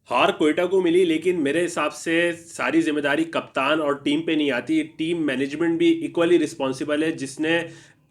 हार कोयटा को मिली, लेकिन मेरे हिसाब से सारी जिम्मेदारी कप्तान और टीम पे नहीं आती। टीम मैनेजमेंट भी इक्वली रिस्पॉन्सिबल है, जिसने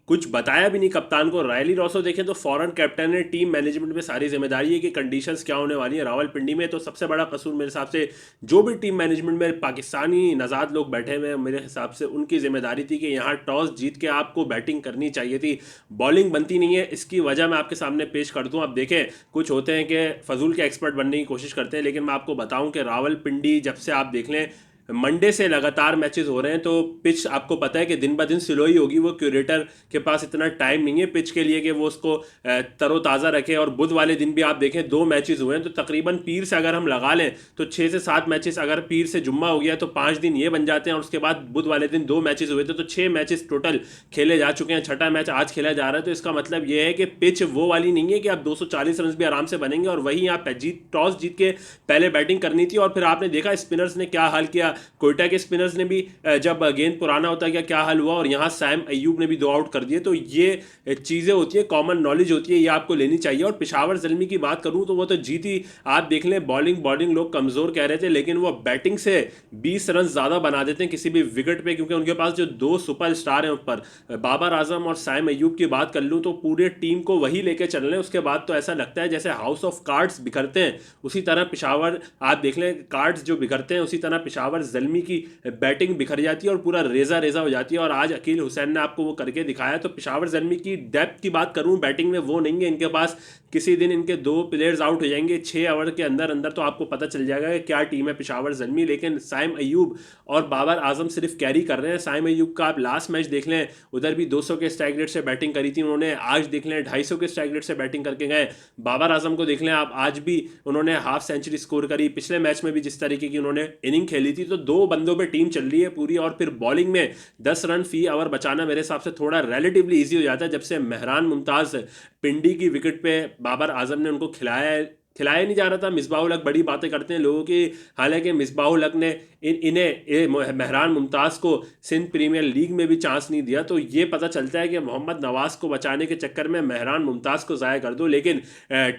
कुछ बताया भी नहीं कप्तान को। रायली रॉसो देखें तो फॉरेन कैप्टन है, टीम मैनेजमेंट में सारी जिम्मेदारी है कि कंडीशंस क्या होने वाली है रावलपिंडी में। तो सबसे बड़ा कसूर मेरे हिसाब से जो भी टीम मैनेजमेंट में पाकिस्तानी नज़ाद लोग बैठे हुए हैं, मेरे हिसाब से उनकी जिम्मेदारी थी कि यहाँ टॉस जीत के आपको बैटिंग करनी चाहिए थी। बॉलिंग बनती नहीं है, इसकी वजह मैं आपके सामने पेश कर दूं। आप देखें, कुछ होते हैं कि फजूल के एक्सपर्ट बनने की कोशिश करते हैं, लेकिन मैं आपको बताऊं कि रावलपिंडी जब से आप देख लें मंडे से लगातार मैचेस हो रहे हैं, तो पिच आपको पता है कि दिन ब दिन स्लो ही होगी। वो क्यूरेटर के पास इतना टाइम नहीं है पिच के लिए कि वो उसको तरोताज़ा रखे। और बुध वाले दिन भी आप देखें 2 मैचेस हुए हैं, तो तकरीबन पीर से अगर हम लगा लें तो 6 से 7 मैचेस, अगर पीर से जुम्मा हो गया तो 5 दिन ये बन जाते हैं। और उसके बाद बुध वाले दिन 2 मैचेस हुए थे, तो 6 मैचेस टोटल खेले जा चुके हैं। छठा मैच आज खेला जा रहा है। तो इसका मतलब ये है कि पिच वो वाली नहीं है कि आप 240 रन भी आराम से बनेंगे। और वहीं आप टॉस जीत के पहले बैटिंग करनी थी। और फिर आपने देखा स्पिनर्स ने क्या हाल किया। कोयटा के स्पिनर्स ने भी जब गेंद पुराना होता गया क्या हाल हुआ। और यहाँ सैम अयूब ने भी 2 आउट कर दिए। तो ये चीज़ें होती है, कॉमन नॉलेज होती है, ये आपको लेनी चाहिए। और पिशावर जल्मी की बात करूँ तो वो तो जीती। आप देख लें, बॉलिंग लोग कमज़ोर कह रहे थे, लेकिन वो बैटिंग से 20 रन ज़्यादा बना देते हैं किसी भी विकेट पे, क्योंकि उनके पास जो 2 सुपर स्टार हैं ऊपर, बाबर आजम और सैम अयूब की बात कर लूँ तो पूरे टीम को वही लेके चल रहे हैं। उसके बाद तो ऐसा लगता है जैसे हाउस ऑफ कार्ड्स बिखरते हैं, उसी तरह पिशावर, आप देख लें कार्ड्स जो बिखरते हैं, उसी तरह पिशावर जल्मी की बैटिंग बिखर जाती है और पूरा रेजा रेजा हो जाती है। और आज अकील हुसैन ने आपको वो करके दिखाया। तो पिशावर जल्मी की डेप्थ की बात करूं बैटिंग में, वो नहीं है इनके पास। किसी दिन इनके 2 प्लेयर्स आउट हो जाएंगे 6 ओवर के अंदर अंदर, तो आपको पता चल जाएगा कि क्या टीम है पिशावर जल्मी। लेकिन साइम अयूब और बाबर आजम सिर्फ कैरी कर रहे हैं। साइम अयूब का आप लास्ट मैच देख लें, उधर भी 200 के स्ट्राइक रेट से बैटिंग करी थी उन्होंने। आज देख लें 250 के स्ट्राइक रेट से बैटिंग करके गए। बाबर आजम को देख लें आप, आज भी उन्होंने हाफ सेंचुरी स्कोर करी। पिछले मैच में भी जिस तरीके की उन्होंने इनिंग खेली थी, तो 2 बंदों पे टीम चल रही है पूरी। और फिर बॉलिंग में 10 रन फी ओवर बचाना मेरे हिसाब से थोड़ा रिलेटिवली ईजी हो जाता है, जब से मेहरान मुमताज़ पिंडी की विकेट पे बाबर आजम ने उनको खिलाया नहीं जा रहा था। मिसबाहुल हक बड़ी बातें करते हैं लोगों की, हालांकि मिसबाहुल हक ने मेहरान मुमताज़ को सिंध प्रीमियर लीग में भी चांस नहीं दिया। तो ये पता चलता है कि मोहम्मद नवाज को बचाने के चक्कर में मेहरान मुमताज़ को ज़ाया कर दो। लेकिन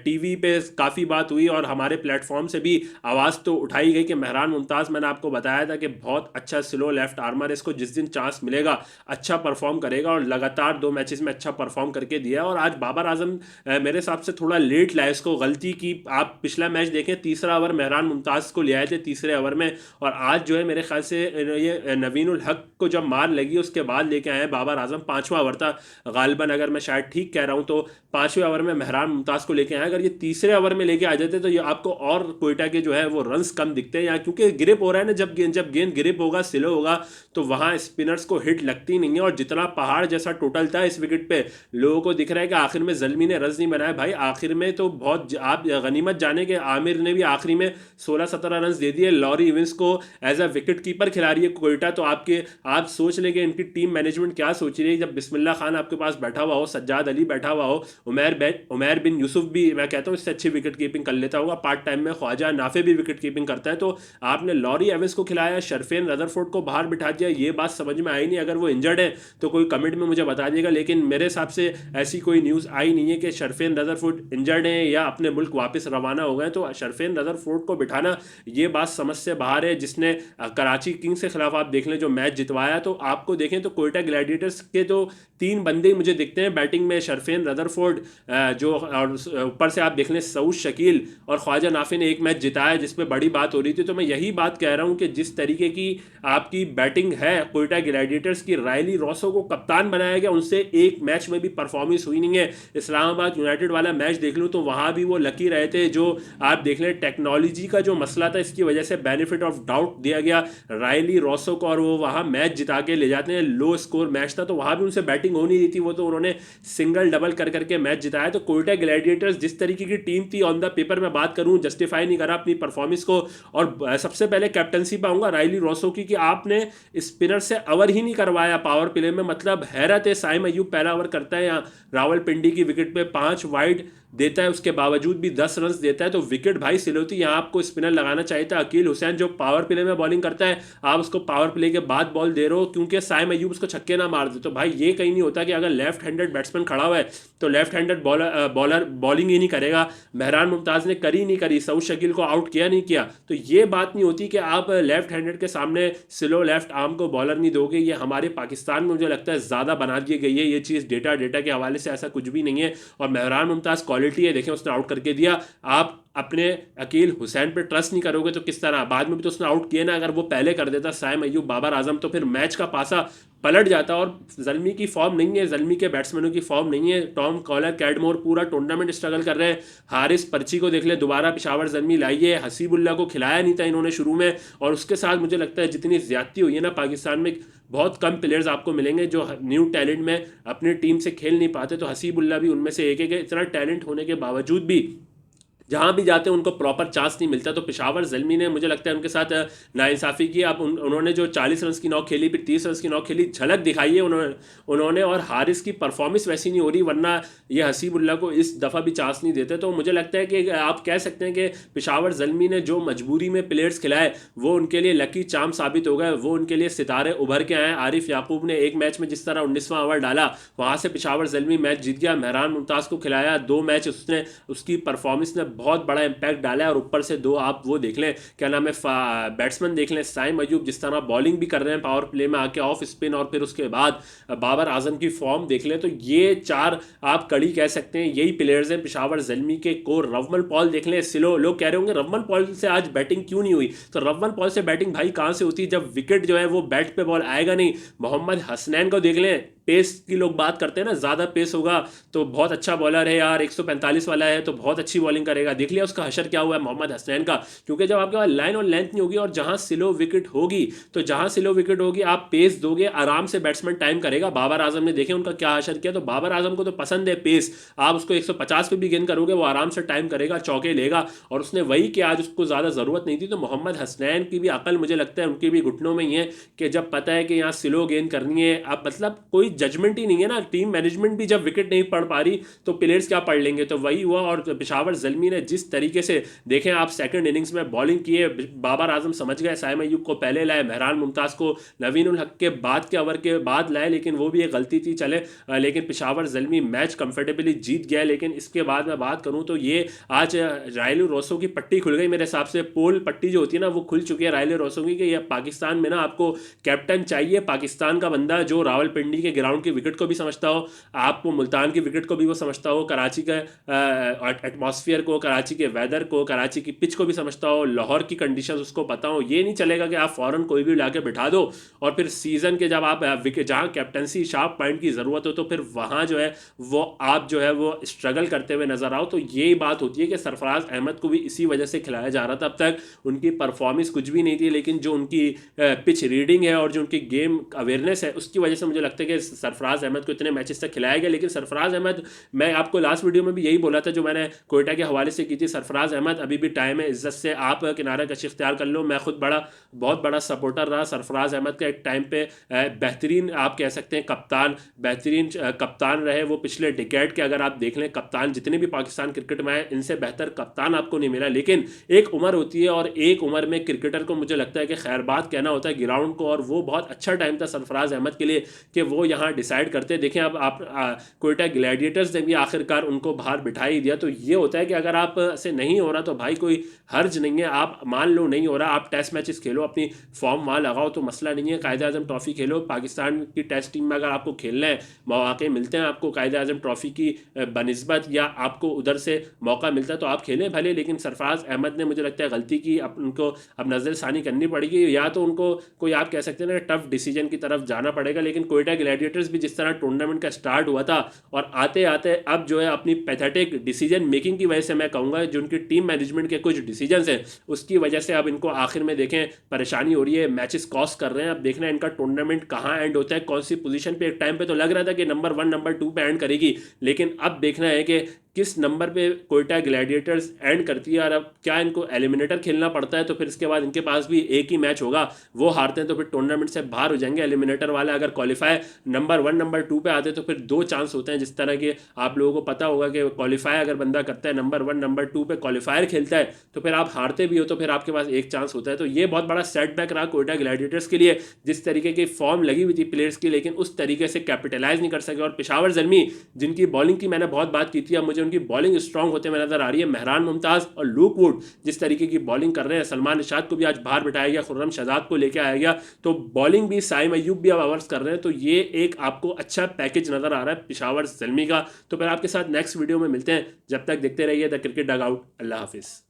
टीवी पे काफ़ी बात हुई और हमारे प्लेटफॉर्म से भी आवाज़ तो उठाई गई कि मेहरान मुमताज़, मैंने आपको बताया था कि बहुत अच्छा स्लो लेफ्ट आर्मर, इसको जिस दिन चांस मिलेगा अच्छा परफॉर्म करेगा। और लगातार 2 मैचेस में अच्छा परफॉर्म करके दिया। और आज बाबर आजम मेरे हिसाब से थोड़ा लेट लाया, इसको गलती की। आप पिछला मैच देखें, तीसरा ओवर मेहरान मुमताज़ को ले आए थे तीसरे ओवर में, और आज जो है मेरे ख्याल से ये नवीनुल हक को जब मार लगी उसके बाद लेके आए हैं बाबर आजम। 5वां ओवर था गालिबन, अगर मैं शायद ठीक कह रहा हूँ, तो 5वें ओवर में मेहरान मुमताज़ को लेके आए। अगर ये तीसरे ओवर में लेके आ जाते तो ये आपको और कोयटा के जो है वो रन्स कम दिखते हैं यहाँ, क्योंकि ग्रिप हो रहा है ना, जब गेंद ग्रिप होगा, स्लो होगा, तो वहाँ स्पिनर्स को हिट लगती नहीं है। और जितना पहाड़ जैसा टोटल था इस विकेट पे, लोगों को दिख रहा है कि आखिर में जल्मी ने रन नहीं बनाया। भाई आखिर में तो बहुत आप गनीमत जाने के आमिर ने भी आखिरी में 16-17 रन दे दिए। लॉरी इवेंस को एज अ विकेट कीपर खिला रही है कोयटा। तो आप सोच लेंगे इनकी टीम मैनेजमेंट क्या सोच रही है, जब बिस्मिल्लाह खान आपके पास बैठा हुआ हो, सज्जाद अली बैठा हुआ हो, उमैर बिन यूसुफ भी मैं कहता हूँ इससे अच्छी विकेट कीपिंग कर लेता होगा। पार्ट टाइम में ख्वाजा नाफे भी विकेट कीपिंग करता है। तो आपने लॉरी एवेंस को खिलाया, शर्फेन रदरफोर्ड को बाहर बिठा दिया, ये बात समझ में आई नहीं। अगर वो इंजर्ड है तो कोई कमेंट में मुझे बता दिएगा, लेकिन मेरे हिसाब से ऐसी कोई न्यूज़ आई नहीं है कि शर्फेन रदरफोर्ड इंजर्ड है या अपने मुल्क वापस रवाना हो गए। तो शर्फेन रदरफोर्ड को बिठाना ये बात समझ से बाहर है, जिसने कराची किंग्स के खिलाफ आप देख लें जो मैच जितवाया। तो आपको देखें तो कोयटा ग्लैडिएटर्स के तो 3 बंदे मुझे दिखते हैं बैटिंग में, शर्फेन रदरफोर्ड जो, और ऊपर से आप देख लें सऊद शकील और ख्वाजा नाफे ने एक मैच जिताया जिस पे बड़ी बात हो रही थी। तो मैं यही बात कह रहा हूं कि जिस तरीके की आपकी बैटिंग है कोयटा ग्लैडिएटर्स की, रायली रॉसो को कप्तान बनाया गया, उनसे एक मैच में भी परफॉर्मेंस हुई नहीं है। इस्लामाबाद यूनाइटेड वाला मैच देख लूँ तो वहाँ भी वो लकी रहे थे। जो आप देख लें टेक्नोलॉजी का जो मसला था, इसकी वजह से बेनिफिट ऑफ डाउट दिया गया रायली रॉसो को, और वो वहाँ मैच जिता के ले जाते हैं। लो स्कोर मैच था तो वहाँ भी उनसे बैटिंग हो नहीं रही थी, वो तो उन्होंने सिंगल डबल कर करके मैच जिताया। तो कोयटा ग्लैडिएटर्स जिस तरीके की टीम थी, ऑन द पेपर में बात करूं, जस्टिफाई नहीं करा अपनी परफॉर्मेंस को। और सबसे पहले कैप्टनसी पाऊंगा रायली रॉसो की, कि आपने स्पिनर से ओवर ही नहीं करवाया पावर प्ले में। मतलब हैरत है, साइम अयूब पहला ओवर करता है यहाँ रावलपिंडी की विकेट पे 5 वाइड, देता है, उसके बावजूद भी 10 रन देता है। तो विकेट भाई सिलोती, यहाँ आपको स्पिनर लगाना चाहिए था। अकील हुसैन जो पावर प्ले में बॉलिंग करता है, आप उसको पावर प्ले के बाद बॉल दे रहे हो क्योंकि साइम अयूब उसको छक्के ना मार दे। तो भाई ये कहीं नहीं होता कि अगर लेफ्ट हैंडेड बैट्समैन खड़ा हुआ है तो लेफ्ट हैंडेड बॉलर बॉलिंग ही नहीं करेगा। मेहरान मुमताज़ ने करी नहीं करी, सऊद शकील को आउट किया नहीं किया। तो ये बात नहीं होती कि आप लेफ्ट हैंडेड के सामने स्लो लेफ्ट आर्म को बॉलर नहीं दोगे। ये हमारे पाकिस्तान में मुझे लगता है ज़्यादा बना दी गई है ये चीज़। डेटा के हवाले से ऐसा कुछ भी नहीं है। और मेहरान मुमताज़ क्वालिटी है, देखें उसने आउट करके दिया। आप अपने अकील हुसैन पे ट्रस्ट नहीं करोगे तो किस तरह? बाद में भी तो उसने आउट किया ना। अगर वो पहले कर देता साइम अयूब, बाबर आजम, तो फिर मैच का पासा पलट जाता। और ज़ल्मी की फॉर्म नहीं है, ज़ल्मी के बैट्समैनों की फॉर्म नहीं है। टॉम कॉलर, कैडमोर पूरा टूर्नामेंट स्ट्रगल कर रहे हैं। हारिस पर्ची को देख ले, दोबारा पेशावर ज़ल्मी लाइए। हसीबुल्ला को खिलाया नहीं था इन्होंने शुरू में, और उसके साथ मुझे लगता है जितनी ज़्यादती हुई है ना पाकिस्तान में, बहुत कम प्लेयर्स आपको मिलेंगे जो न्यू टैलेंट में अपनी टीम से खेल नहीं पाते। तो हसीबुल्ला भी उनमें से एक है। इतना टैलेंट होने के बावजूद भी जहाँ भी जाते हैं उनको प्रॉपर चांस नहीं मिलता। तो पेशावर ज़ल्मी ने मुझे लगता है उनके साथ नाइंसाफ़ी की। अब उन्होंने जो 40 रन की नॉक खेली, फिर 30 रन की नॉक खेली, झलक दिखाई है उन्होंने। और हारिस की परफॉर्मेंस वैसी नहीं हो रही, वरना ये हसीबुल्ला को इस दफ़ा भी चांस नहीं देते। तो मुझे लगता है कि आप कह सकते हैं कि पेशावर ज़ल्मी ने जो मजबूरी में प्लेयर्स खिलाए वो उनके लिए लकी चार्म साबित हो गए, वो उनके लिए सितारे उभर के आए। आरिफ याकूब ने एक मैच में जिस तरह 19वां ओवर डाला, वहाँ से पेशावर ज़ल्मी मैच जीत गया। मेहरान मुमताज़ को खिलाया 2 मैच, उसकी परफॉर्मेंस ने बहुत बड़ा इंपैक्ट डाला है। और ऊपर से 2 आप वो देख लें, क्या नाम है, बैट्समैन देख लें, साइम अयूब जिस तरह बॉलिंग भी कर रहे हैं पावर प्ले में आके ऑफ स्पिन, और फिर उसके बाद बाबर आजम की फॉर्म देख लें। तो ये 4 आप कड़ी कह सकते हैं, यही प्लेयर्स हैं पेशावर ज़ल्मी के कोर। रवमन पॉल देख लें, सिलो। लोग कह रहे होंगे रवमन पॉल से आज बैटिंग क्यों नहीं हुई? तो रवमन पॉल से बैटिंग भाई कहाँ से होती है जब विकेट जो है वो बैट पे बॉल आएगा नहीं। मोहम्मद हसनैन को देख लें, पेस की लोग बात करते हैं ना, ज़्यादा पेस होगा तो बहुत अच्छा बॉलर है यार, 145 वाला है तो बहुत अच्छी बॉलिंग करेगा। देख लिया उसका हशर क्या हुआ है मोहम्मद हसनैन का। क्योंकि जब आपके पास लाइन और लेंथ नहीं होगी और जहां स्लो विकेट होगी, तो जहां स्लो विकेट होगी आप पेस दोगे, आराम से बैट्समैन टाइम करेगा। बाबर आजम ने देखे उनका क्या हशर किया। तो बाबर आजम को तो पसंद है पेस, आप उसको 150 पे भी गेंद करोगे वो आराम से टाइम करेगा, चौके लेगा। और उसने वही किया, आज उसको ज़्यादा ज़रूरत नहीं थी। तो मोहम्मद हसनैन की भी अकल मुझे लगता है उनकी भी घुटनों में ही है कि जब पता है कि यहाँ स्लो गेंद करनी है, अब मतलब कोई जजमेंट ही नहीं है ना। टीम मैनेजमेंट भी जब विकेट नहीं पढ़ पा रही तो प्लेयर्स क्या पढ़ लेंगे? तो वही हुआ। और पेशावर ज़ल्मी ने जिस तरीके से देखें आप सेकंड इनिंग्स में बॉलिंग की है, बाबर आजम समझ गए, साइम अयूब को पहले लाए, मेहरान मुमताज़ को नवीन उल हक के बाद के ओवर के बाद लाए, लेकिन वो भी एक गलती थी चले। लेकिन पेशावर ज़ल्मी मैच कंफर्टेबली जीत गया। लेकिन इसके बाद मैं बात करूँ तो ये आज रायलू रोसो की पट्टी खुल गई मेरे हिसाब से। पोल पट्टी जो होती है ना वो खुल चुकी है रायलू रोसो की, कि ये पाकिस्तान में ना आपको कैप्टन चाहिए, पाकिस्तान का बंदा जो रावलपिंडी के ग्राउंड की विकेट को भी समझता हो, आपको मुल्तान की विकेट को भी वो समझता हो, कराची के एटमॉस्फेयर को, कराची के वेदर को, कराची की पिच को भी समझता हो, लाहौर की कंडीशंस उसको पता हो। ये नहीं चलेगा कि आप फौरन कोई भी ला के बिठा दो और फिर सीज़न के जब आप विकेट जहाँ कैप्टनसी शार्प पॉइंट की ज़रूरत हो तो फिर वहाँ जो है वो आप जो है वो स्ट्रगल करते हुए नजर आओ। तो यही बात होती है कि सरफराज अहमद को भी इसी वजह से खिलाया जा रहा था। अब तक उनकी परफॉर्मेंस कुछ भी नहीं थी, लेकिन जो उनकी पिच रीडिंग है और जो उनकी गेम अवेयरनेस है उसकी वजह से मुझे लगता है कि सरफराज अहमद को इतने मैचेस तक खिलाया गया। लेकिन सरफराज अहमद, मैं आपको लास्ट वीडियो में भी यही बोला था जो मैंने कोयटा के हवाले से की थी, सरफराज अहमद अभी भी टाइम है, इज्जत से आप किनारा कशी इख्तियार कर लो। मैं खुद बहुत बड़ा सपोर्टर रहा सरफराज अहमद का। एक टाइम पे बेहतरीन आप कह सकते हैं कप्तान, बेहतरीन कप्तान रहे वो पिछले डिकेड के। अगर आप देख लें कप्तान जितने भी पाकिस्तान क्रिकेट में आए, इनसे बेहतर कप्तान आपको नहीं मिला। लेकिन एक उम्र होती है और एक उम्र में क्रिकेटर को मुझे लगता है कि खैरबाद कहना होता है ग्राउंड को। और वो बहुत अच्छा टाइम था सरफराज अहमद के लिए कि वो यहाँ डिसाइड करते। देखें अब आप कोयटा ग्लैडिएटर्स ने भी आखिरकार उनको बाहर बिठा ही दिया। तो ये होता है कि अगर आप से नहीं हो रहा तो भाई कोई हर्ज नहीं है, आप मान लो नहीं हो रहा, आप टेस्ट मैचेस खेलो, अपनी फॉर्म वहाँ लगाओ तो मसला नहीं है। कायदे आजम ट्रॉफी खेलो, पाकिस्तान की टेस्ट टीम में अगर आपको खेलना है, मौके मिलते हैं आपको कायदे आजम ट्रॉफी की बनिस्बत, या आपको उधर से मौका मिलता है तो आप खेलें भले। लेकिन सरफराज अहमद ने मुझे लगता है गलती की, अब उनको अब नज़रसानी करनी पड़ेगी, या तो उनको कोई आप कह सकते हैं ना टफ डिसीजन की तरफ जाना पड़ेगा। लेकिन कोयटा ग्लैडिएटर्स भी जिस तरह टूर्नामेंट का स्टार्ट हुआ था और आते आते अब जो है अपनी पैथेटिक डिसीजन मेकिंग की वजह से, मैं कहूँगा जो उनकी टीम मैनेजमेंट के कुछ डिसीजंस हैं उसकी वजह से अब इनको आखिर में देखें परेशानी हो रही है, मैचेस कॉस्ट कर रहे हैं। अब देखना है इनका टूर्नामेंट कहाँ एंड होता है, कौन सी पोजीशन पे। एक टाइम पे तो लग रहा था कि नंबर 1 नंबर 2 पे एंड करेगी, लेकिन अब देखना है कि किस नंबर पे कोयटा ग्लैडिएटर्स एंड करती है, और अब क्या इनको एलिमिनेटर खेलना पड़ता है तो फिर इसके बाद इनके पास भी एक ही मैच होगा, वो हारते हैं तो फिर टूर्नामेंट से बाहर हो जाएंगे एलिमिनेटर वाले। अगर क्वालिफाई नंबर 1 नंबर 2 पे आते तो फिर 2 चांस होते हैं, जिस तरह के आप लोगों को पता होगा कि क्वालिफाई अगर बंदा करता है नंबर 1 नंबर 2 पे क्वालिफायर खेलता है तो फिर आप हारते भी हो तो फिर आपके पास एक चांस होता है। तो ये बहुत बड़ा सेटबैक रहा कोयटा ग्लैडिएटर्स के लिए, जिस तरीके की फॉर्म लगी हुई थी प्लेयर्स की, लेकिन उस तरीके से कैपिटलाइज नहीं कर सके। और पेशावर जल्मी जिनकी बॉलिंग की मैंने बहुत बात की थी, अब मुझे उनकी बॉलिंग स्ट्रांग होते हुए नजर आ रही है। मेहरान मुमताज और लूक वुड जिस तरीके की बॉलिंग कर रहे हैं, सलमान निशाद को भी आज बाहर बिठाया गया, खुर्रम शहजाद को लेकर आया गया, तो बॉलिंग भी साइम अयूब भी अब ओवर्स कर रहे हैं। तो ये एक आपको अच्छा पैकेज नजर आ रहा है पेशावर जल्मी का। तो फिर आपके साथ नेक्स्ट वीडियो में मिलते हैं, जब तक देखते रहिए द क्रिकेट डग आउट। अल्लाह हाफिज़।